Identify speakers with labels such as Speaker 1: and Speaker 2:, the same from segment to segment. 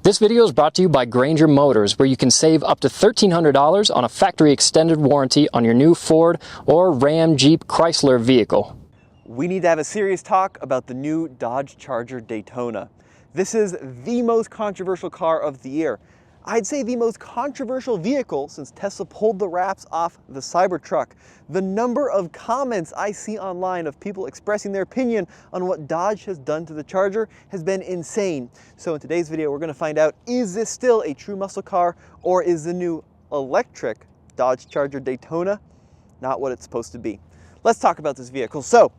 Speaker 1: This video is brought to you by Granger Motors, where you can save up to $1,300 on a factory extended warranty on your new Ford or Ram, Jeep, Chrysler vehicle.
Speaker 2: We need to have a serious talk about the new Dodge Charger Daytona. This is the most controversial car of the year. I'd say the most controversial vehicle since Tesla pulled the wraps off the Cybertruck. The number of comments I see online of people expressing their opinion on what Dodge has done to the Charger has been insane. So in today's video, we're going to find out, is this still a true muscle car, or is the new electric Dodge Charger Daytona not what it's supposed to be? Let's talk about this vehicle. So,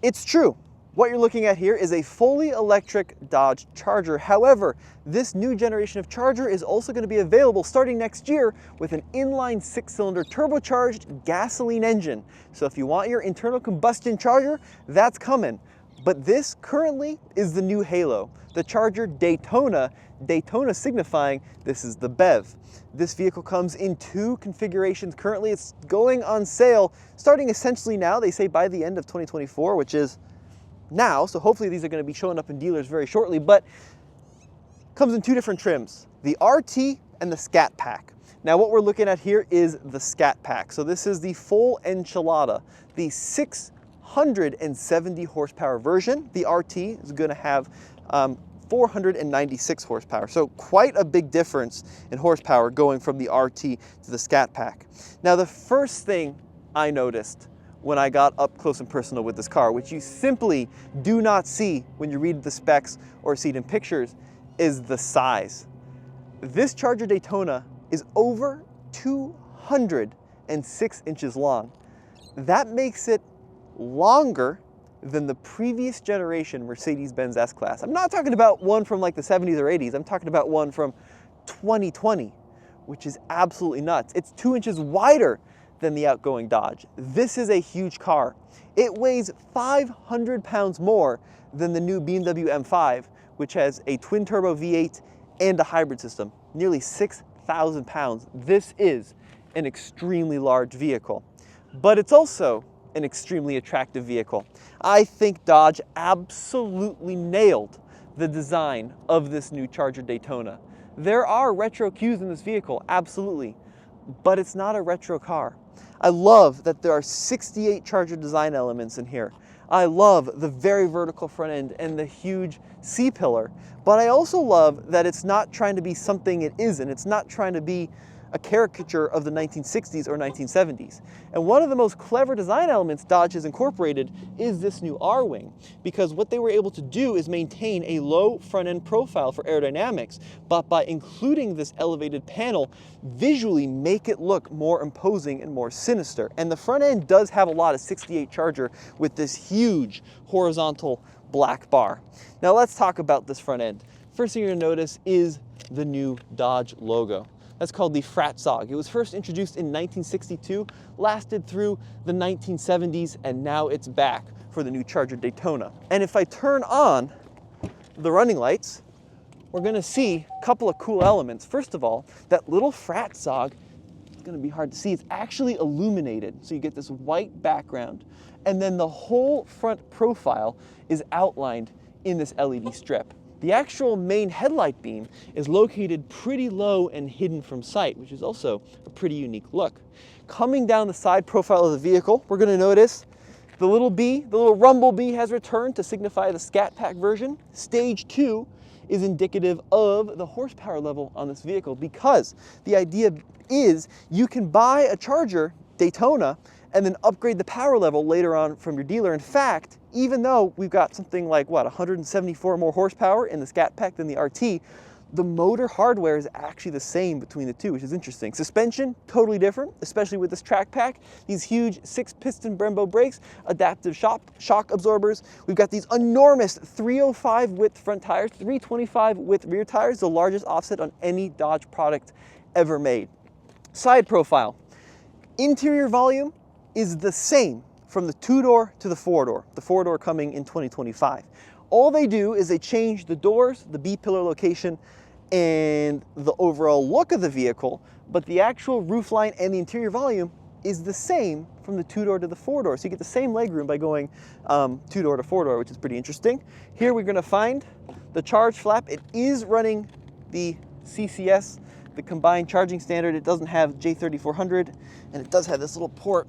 Speaker 2: it's true. What you're looking at here is a fully electric Dodge Charger. However, this new generation of Charger is also going to be available starting next year with an inline six-cylinder turbocharged gasoline engine. So if you want your internal combustion Charger, that's coming. But this currently is the new halo, the Charger Daytona, Daytona signifying this is the BEV. This vehicle comes in two configurations. Currently it's going on sale starting essentially now, they say by the end of 2024, which is now, so hopefully these are going to be showing up in dealers very shortly, but comes in two different trims, the RT and the Scat Pack. Now what we're looking at here is the Scat Pack. So this is the full enchilada, the 670 horsepower version. The RT is going to have 496 horsepower. So quite a big difference in horsepower going from the RT to the Scat Pack. Now the first thing I noticed when I got up close and personal with this car, which you simply do not see when you read the specs or see it in pictures, is the size. This Charger Daytona is over 206 inches long. That makes it longer than the previous generation Mercedes-Benz S-Class. I'm not talking about one from like the 70s or 80s. I'm talking about one from 2020, which is absolutely nuts. It's 2 inches wider than the outgoing Dodge. This is a huge car. It weighs 500 pounds more than the new BMW M5, which has a twin-turbo V8 and a hybrid system, nearly 6,000 pounds. This is an extremely large vehicle, but it's also an extremely attractive vehicle. I think Dodge absolutely nailed the design of this new Charger Daytona. There are retro cues in this vehicle, absolutely, but it's not a retro car. I love that there are 68 Charger design elements in here. I love the very vertical front end and the huge C-pillar, but I also love that it's not trying to be something it isn't. It's not trying to be a caricature of the 1960s or 1970s. And one of the most clever design elements Dodge has incorporated is this new R-Wing, because what they were able to do is maintain a low front-end profile for aerodynamics, but by including this elevated panel, visually make it look more imposing and more sinister. And the front end does have a lot of 68 Charger with this huge horizontal black bar. Now let's talk about this front end. First thing you're going to notice is the new Dodge logo. That's called the Fratzog. It was first introduced in 1962, lasted through the 1970s, and now it's back for the new Charger Daytona. And if I turn on the running lights, we're gonna see a couple of cool elements. First of all, that little Fratzog, it's gonna be hard to see, it's actually illuminated. So you get this white background, and then the whole front profile is outlined in this LED strip. The actual main headlight beam is located pretty low and hidden from sight, which is also a pretty unique look. Coming down the side profile of the vehicle, we're going to notice the little B, the little rumble bee has returned to signify the Scat Pack version. Stage 2 is indicative of the horsepower level on this vehicle, because the idea is you can buy a Charger Daytona and then upgrade the power level later on from your dealer. In fact, even though we've got something like, 174 more horsepower in the Scat Pack than the RT, the motor hardware is actually the same between the two, which is interesting. Suspension, totally different, especially with this track pack. These huge 6-piston Brembo brakes, adaptive shock absorbers. We've got these enormous 305 width front tires, 325 width rear tires, the largest offset on any Dodge product ever made. Side profile. Interior volume is the same from the two-door to the four-door, the four-door coming in 2025. All they do is they change the doors, the B-pillar location, and the overall look of the vehicle, but the actual roofline and the interior volume is the same from the two-door to the four-door. So you get the same legroom by going two-door to four-door, which is pretty interesting. Here we're going to find the charge flap. It is running the CCS, the combined charging standard. It doesn't have J3400, and it does have this little port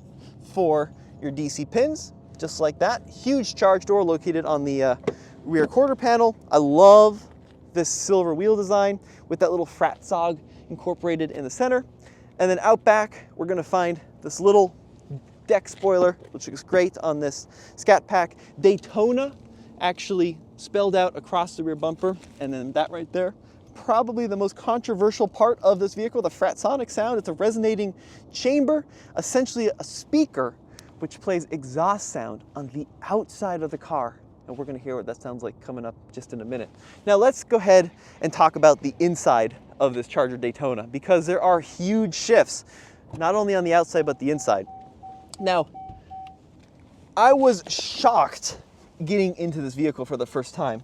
Speaker 2: for your DC pins, just like that. Huge charge door located on the rear quarter panel. I love this silver wheel design with that little Fratzog incorporated in the center. And then out back, we're gonna find this little deck spoiler, which looks great on this Scat Pack. Daytona actually spelled out across the rear bumper, and then that right there, probably the most controversial part of this vehicle, the Fratsonic sound. It's a resonating chamber, essentially a speaker, which plays exhaust sound on the outside of the car. And we're gonna hear what that sounds like coming up just in a minute. Now let's go ahead and talk about the inside of this Charger Daytona, because there are huge shifts, not only on the outside, but the inside. Now, I was shocked getting into this vehicle for the first time,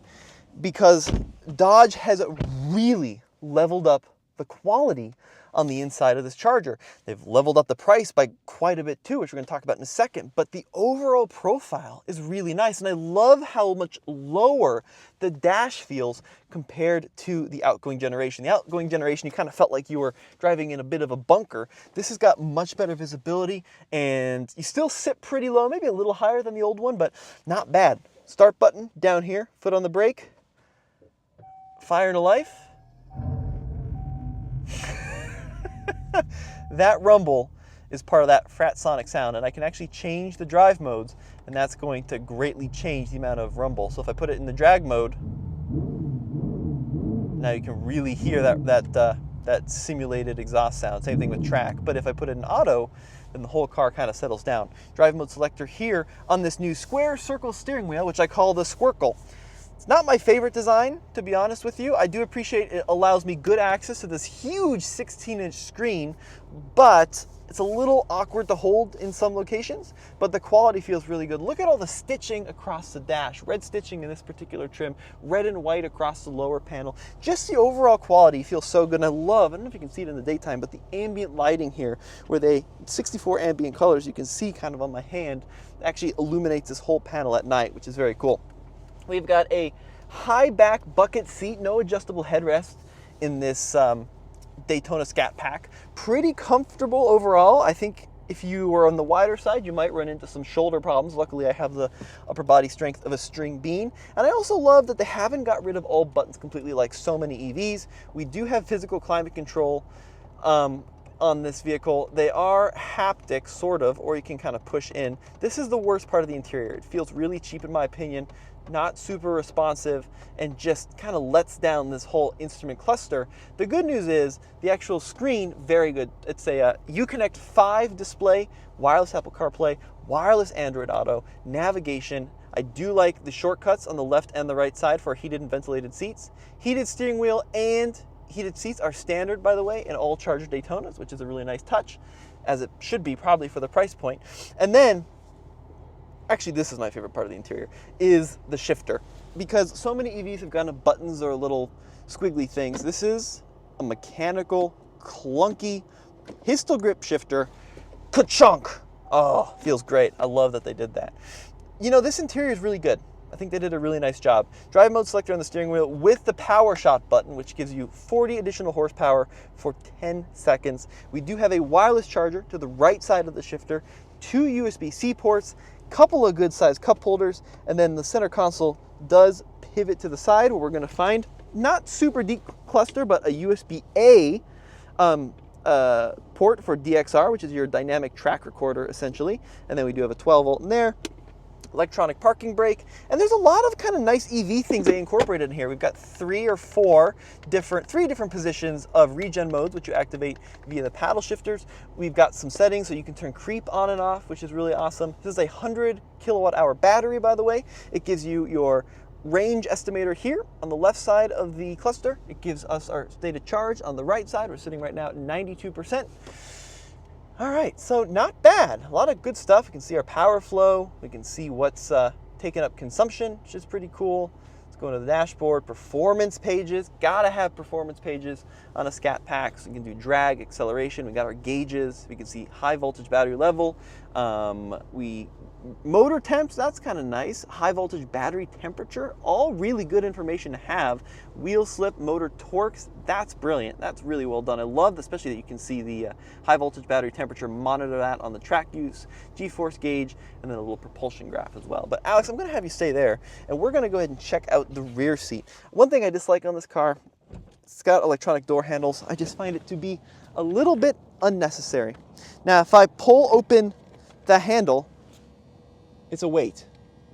Speaker 2: because Dodge has really leveled up the quality on the inside of this Charger. They've leveled up the price by quite a bit too, which we're going to talk about in a second, but the overall profile is really nice, and I love how much lower the dash feels compared to the outgoing generation. The outgoing generation, you kind of felt like you were driving in a bit of a bunker. This has got much better visibility, and you still sit pretty low, maybe a little higher than the old one, but not bad. Start button down here, foot on the brake, fire to life. That rumble is part of that Fratsonic sound, and I can actually change the drive modes, and that's going to greatly change the amount of rumble. So if I put it in the drag mode, now you can really hear that simulated exhaust sound. Same thing with track. But if I put it in auto, then the whole car kind of settles down. Drive mode selector here on this new square circle steering wheel, which I call the Squircle. It's not my favorite design, to be honest with you. I do appreciate it allows me good access to this huge 16-inch screen, but it's a little awkward to hold in some locations, but the quality feels really good. Look at all the stitching across the dash. Red stitching in this particular trim, red and white across the lower panel. Just the overall quality feels so good, and I don't know if you can see it in the daytime, but the ambient lighting here, where 64 ambient colors, you can see kind of on my hand, actually illuminates this whole panel at night, which is very cool. We've got a high back bucket seat, no adjustable headrest in this Daytona Scat Pack. Pretty comfortable overall. I think if you were on the wider side, you might run into some shoulder problems. Luckily, I have the upper body strength of a string bean. And I also love that they haven't got rid of all buttons completely like so many EVs. We do have physical climate control on this vehicle. They are haptic, sort of, or you can kind of push in. This is the worst part of the interior. It feels really cheap in my opinion, not super responsive, and just kind of lets down this whole instrument cluster. The good news is the actual screen, very good. It's a Uconnect 5 display, wireless Apple CarPlay, wireless Android Auto, navigation. I do like the shortcuts on the left and the right side for heated and ventilated seats. Heated steering wheel and heated seats are standard, by the way, in all Charger Daytonas, which is a really nice touch, as it should be probably for the price point. And then, actually this is my favorite part of the interior, is the shifter. Because so many EVs have gone to buttons or little squiggly things. This is a mechanical, clunky, pistol grip shifter. Ka-chunk! Oh, feels great. I love that they did that. You know, this interior is really good. I think they did a really nice job. Drive mode selector on the steering wheel with the power shot button, which gives you 40 additional horsepower for 10 seconds. We do have a wireless charger to the right side of the shifter, 2 USB-C ports, couple of good sized cup holders, and then the center console does pivot to the side, where we're going to find not super deep cluster, but a USB-A port for DXR, which is your dynamic track recorder essentially. And then we do have a 12 volt in there, electronic parking brake, and there's a lot of kind of nice EV things they incorporated in here. We've got three different positions of regen modes, which you activate via the paddle shifters. We've got some settings so you can turn creep on and off, which is really awesome. This is a 100 kilowatt hour battery, by the way. It gives you your range estimator here on the left side of the cluster. It gives us our state of charge on the right side. We're sitting right now at 92%. All right, so not bad. A lot of good stuff. We can see our power flow. We can see what's taking up consumption, which is pretty cool. Let's go into the dashboard. Performance pages. Gotta have performance pages on a Scat Pack. So we can do drag, acceleration. We got our gauges. We can see high voltage battery level. We Motor temps, that's kind of nice. High voltage battery temperature, all really good information to have. Wheel slip, motor torques, that's brilliant. That's really well done. I love especially that you can see the high voltage battery temperature, monitor that on the track use, G-force gauge, and then a little propulsion graph as well. But Alex, I'm gonna have you stay there, and we're gonna go ahead and check out the rear seat. One thing I dislike on this car, it's got electronic door handles. I just find it to be a little bit unnecessary. Now, if I pull open the handle, it's a weight.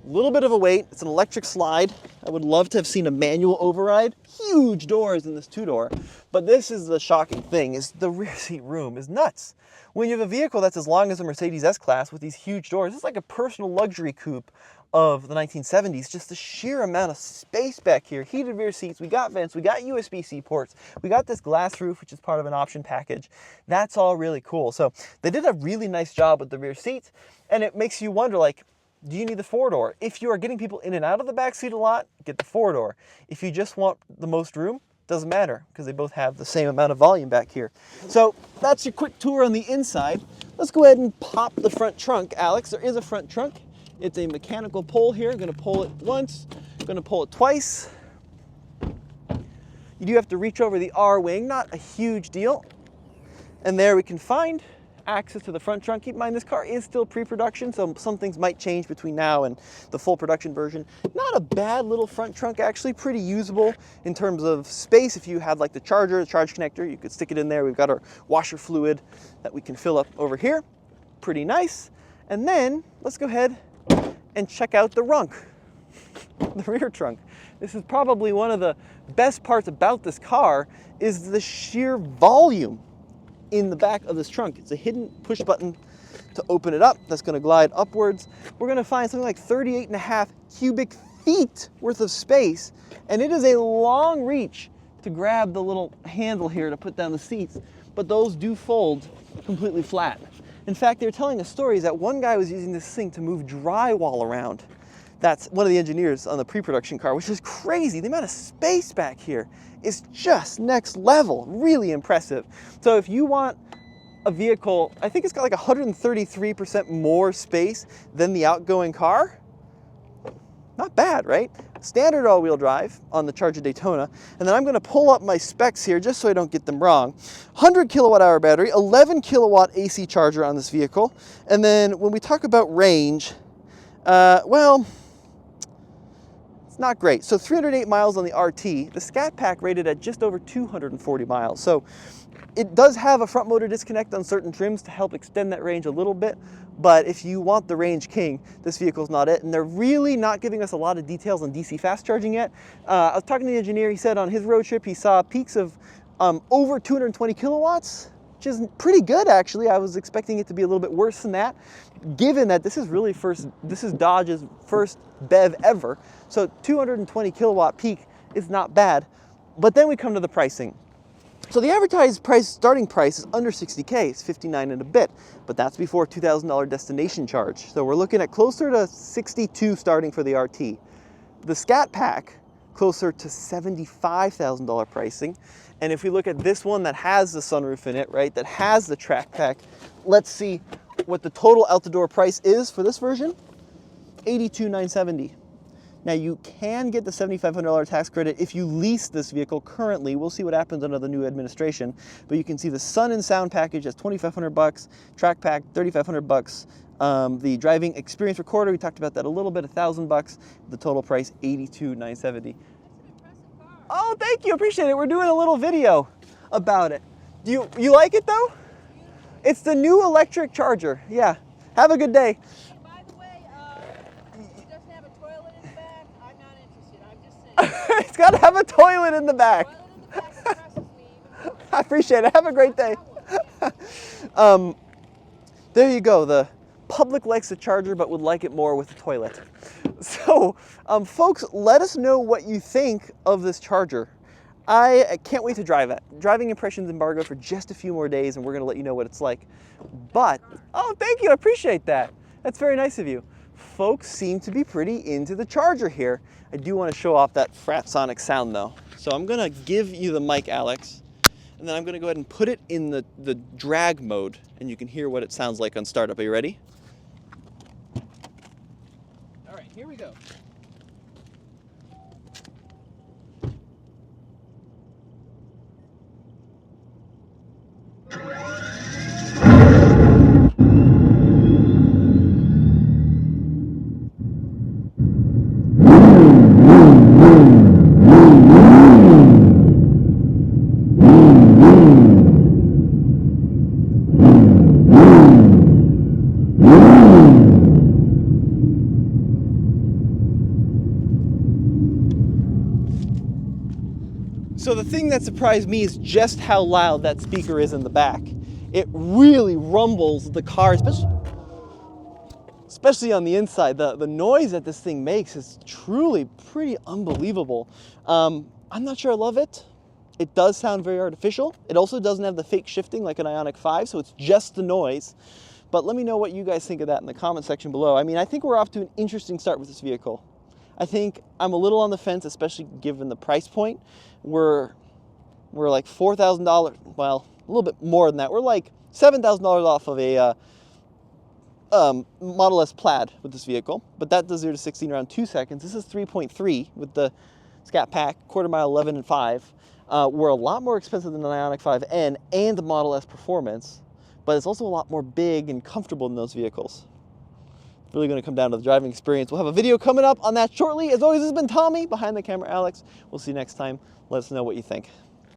Speaker 2: A little bit of a weight. It's an electric slide. I would love to have seen a manual override. Huge doors in this two-door. But this is the shocking thing, is the rear seat room is nuts. When you have a vehicle that's as long as a Mercedes S-Class with these huge doors, it's like a personal luxury coupe of the 1970s. Just the sheer amount of space back here. Heated rear seats, we got vents, we got USB-C ports, we got this glass roof, which is part of an option package. That's all really cool. So they did a really nice job with the rear seats, and it makes you wonder, like, do you need the four-door? If you are getting people in and out of the back seat a lot, get the four-door. If you just want the most room, doesn't matter, because they both have the same amount of volume back here. So that's your quick tour on the inside. Let's go ahead and pop the front trunk, Alex. There is a front trunk. It's a mechanical pull here. I'm gonna pull it once, I'm gonna pull it twice. You do have to reach over the R-wing, not a huge deal. And there we can find access to the front trunk. Keep in mind, this car is still pre-production, so some things might change between now and the full production version. Not a bad little front trunk, actually, pretty usable in terms of space. If you had like the charger, the charge connector, you could stick it in there. We've got our washer fluid that we can fill up over here. Pretty nice. And then let's go ahead and check out the runk, the rear trunk. This is probably one of the best parts about this car, is the sheer volume in the back of this trunk. It's a hidden push button to open it up. That's going to glide upwards. We're going to find something like 38.5 cubic feet worth of space, and it is a long reach to grab the little handle here to put down the seats, but those do fold completely flat. In fact, they're telling us stories that one guy was using this thing to move drywall around. That's one of the engineers on the pre-production car, which is crazy. The amount of space back here is just next level, really impressive. So if you want a vehicle, I think it's got like 133% more space than the outgoing car. Not bad, right? Standard all-wheel drive on the Charger Daytona. And then I'm gonna pull up my specs here just so I don't get them wrong. 100 kilowatt hour battery, 11 kilowatt AC charger on this vehicle. And then when we talk about range, well, it's not great. So 308 miles on the RT, the Scat Pack rated at just over 240 miles. So it does have a front motor disconnect on certain trims to help extend that range a little bit, but if you want the range king, this vehicle's not it. And they're really not giving us a lot of details on DC fast charging yet. I was talking to the engineer, he said on his road trip he saw peaks of over 220 kilowatts, which is pretty good actually. I was expecting it to be a little bit worse than that, given that this is Dodge's first BEV ever. So 220 kilowatt peak is not bad. But then we come to the pricing. So the advertised starting price is under 60K, it's 59 and a bit, but that's before $2,000 destination charge. So we're looking at closer to 62 starting for the RT. The Scat Pack, closer to $75,000 pricing. And if we look at this one that has the sunroof in it, right, that has the track pack, let's see what the total out-the-door price is for this version, $82,970. Now you can get the $7,500 tax credit if you lease this vehicle currently. We'll see what happens under the new administration, but you can see the sun and sound package is $2,500, track pack $3,500, the driving experience recorder, we talked about that a little bit, $1,000, the total price $82,970. Oh, thank you, appreciate it. We're doing a little video about it. Do you like it though? It's the new electric Charger. Yeah. Have a good day. It's got to have a toilet in the back. I appreciate it. Have a great day. There you go. The public likes the Charger, but would like it more with the toilet. So, folks, let us know what you think of this Charger. I can't wait to drive it. Driving impressions embargoed for just a few more days, and we're going to let you know what it's like. But, oh, thank you. I appreciate that. That's very nice of you. Folks seem to be pretty into the Charger here. I do want to show off that Fratsonic sound though. So I'm going to give you the mic, Alex, and then I'm going to go ahead and put it in the drag mode, and you can hear what it sounds like on startup. Are you ready? here we go. So the thing that surprised me is just how loud that speaker is in the back. It really rumbles the car, especially on the inside. The noise that this thing makes is truly pretty unbelievable. I'm not sure I love it. It does sound very artificial. It also doesn't have the fake shifting like an Ioniq 5, so it's just the noise. But let me know what you guys think of that in the comment section below. I mean, I think we're off to an interesting start with this vehicle. I think I'm a little on the fence, especially given the price point. We're like $4,000, well, a little bit more than that. We're like $7,000 off of a Model S Plaid with this vehicle, but that does 0 to 16 around 2 seconds. This is 3.3 with the Scat Pack, quarter mile 11 and 5. We're a lot more expensive than the Ioniq 5N and the Model S Performance, but it's also a lot more big and comfortable than those vehicles. It's really going to come down to the driving experience. We'll have a video coming up on that shortly. As always, this has been Tommy, behind the camera Alex. We'll see you next time. Let us know what you think.